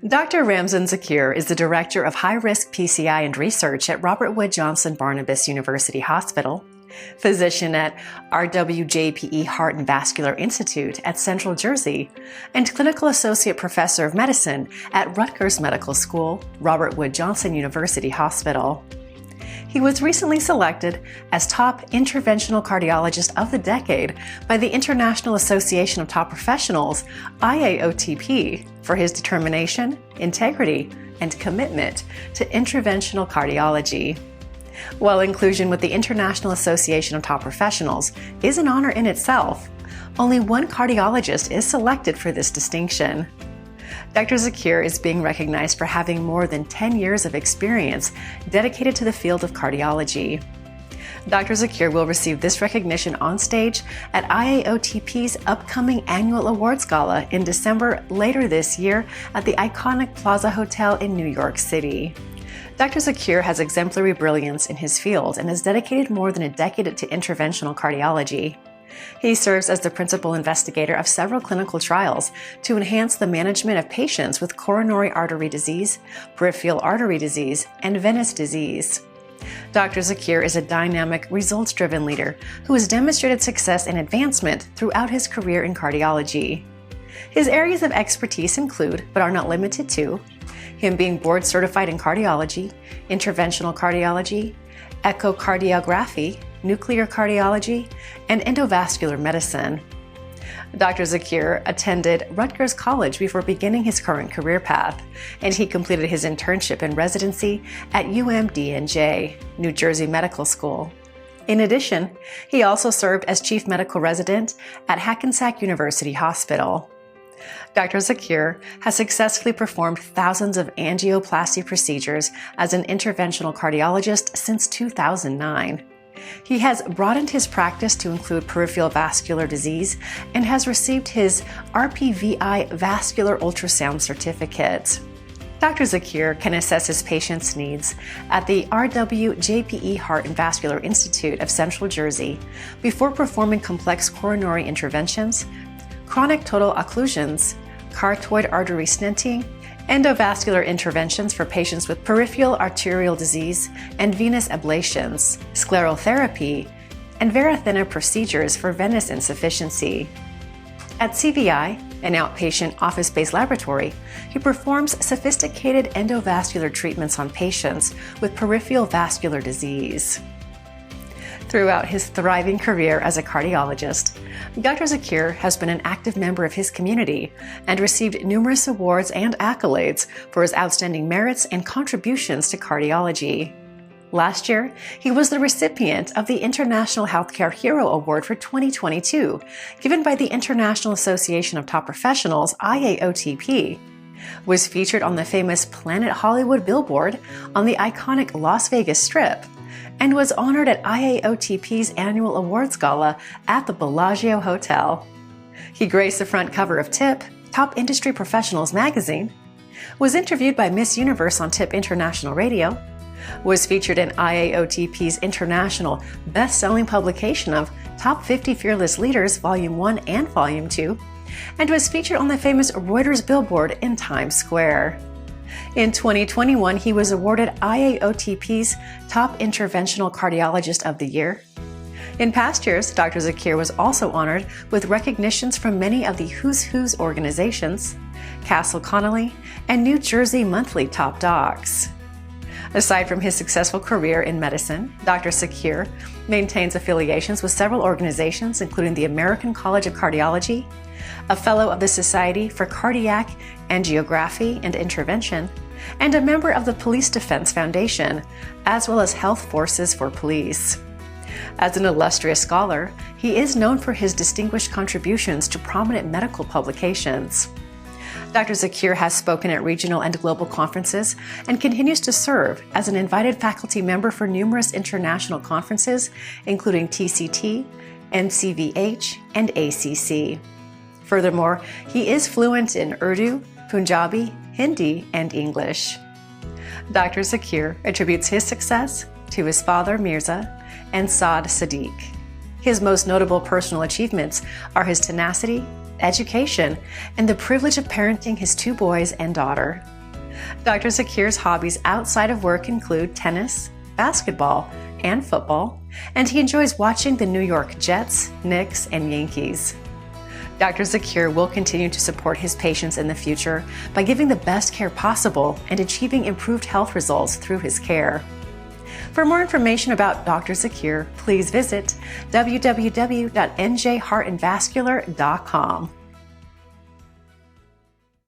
Dr. Ramzan Zakir is the Director of High-Risk PCI and Research at Robert Wood Johnson Barnabas University Hospital, physician at RWJPE Heart and Vascular Institute at Central Jersey, and Clinical Associate Professor of Medicine at Rutgers Medical School, Robert Wood Johnson University Hospital. He was recently selected as Top Interventional Cardiologist of the Decade by the International Association of Top Professionals, IAOTP, for his determination, integrity, and commitment to interventional cardiology. While inclusion with the International Association of Top Professionals is an honor in itself, only one cardiologist is selected for this distinction. Dr. Zakir is being recognized for having more than 10 years of experience dedicated to the field of cardiology. Dr. Zakir will receive this recognition on stage at IAOTP's upcoming annual awards gala in December later this year at the iconic Plaza Hotel in New York City. Dr. Zakir has exemplary brilliance in his field and has dedicated more than a decade to interventional cardiology. He serves as the principal investigator of several clinical trials to enhance the management of patients with coronary artery disease, peripheral artery disease, and venous disease. Dr. Zakir is a dynamic, results-driven leader who has demonstrated success and advancement throughout his career in cardiology. His areas of expertise include, but are not limited to, him being board certified in cardiology, interventional cardiology, echocardiography, nuclear cardiology, and endovascular medicine. Dr. Zakir attended Rutgers College before beginning his current career path, and he completed his internship and residency at UMDNJ, New Jersey Medical School. In addition, he also served as chief medical resident at Hackensack University Hospital. Dr. Zakir has successfully performed thousands of angioplasty procedures as an interventional cardiologist since 2009. He has broadened his practice to include peripheral vascular disease and has received his RPVI vascular ultrasound certificate. Dr. Zakir can assess his patients' needs at the RWJPE Heart and Vascular Institute of Central Jersey before performing complex coronary interventions, chronic total occlusions, carotid artery stenting, endovascular interventions for patients with peripheral arterial disease and venous ablations, sclerotherapy, and Varithena procedures for venous insufficiency. At CVI, an outpatient office-based laboratory, he performs sophisticated endovascular treatments on patients with peripheral vascular disease. Throughout his thriving career as a cardiologist, Dr. Zakir has been an active member of his community and received numerous awards and accolades for his outstanding merits and contributions to cardiology. Last year, he was the recipient of the International Healthcare Hero Award for 2022, given by the International Association of Top Professionals, IAOTP, was featured on the famous Planet Hollywood billboard on the iconic Las Vegas Strip, and was honored at IAOTP's annual awards gala at the Bellagio Hotel. He graced the front cover of TIP, Top Industry Professionals magazine, was interviewed by Miss Universe on TIP International Radio, was featured in IAOTP's international best-selling publication of Top 50 Fearless Leaders Volume 1 and Volume 2, and was featured on the famous Reuters billboard in Times Square. In 2021, he was awarded IAOTP's Top Interventional Cardiologist of the Year. In past years, Dr. Zakir was also honored with recognitions from many of the Who's Who's organizations, Castle Connolly, and New Jersey Monthly Top Docs. Aside from his successful career in medicine, Dr. Zakir maintains affiliations with several organizations, including the American College of Cardiology, a Fellow of the Society for Cardiac Angiography and Intervention, and a member of the Police Defense Foundation, as well as Health Forces for Police. As an illustrious scholar, he is known for his distinguished contributions to prominent medical publications. Dr. Zakir has spoken at regional and global conferences and continues to serve as an invited faculty member for numerous international conferences, including TCT, MCVH, and ACC. Furthermore, he is fluent in Urdu, Punjabi, Hindi, and English. Dr. Zakir attributes his success to his father, Mirza, and Saad Sadiq. His most notable personal achievements are his tenacity, education, and the privilege of parenting his 2 boys and daughter. Dr. Zakir's hobbies outside of work include tennis, basketball, and football, and he enjoys watching the New York Jets, Knicks, and Yankees. Dr. Zakir will continue to support his patients in the future by giving the best care possible and achieving improved health results through his care. For more information about Dr. Zakir, please visit www.njheartandvascular.com.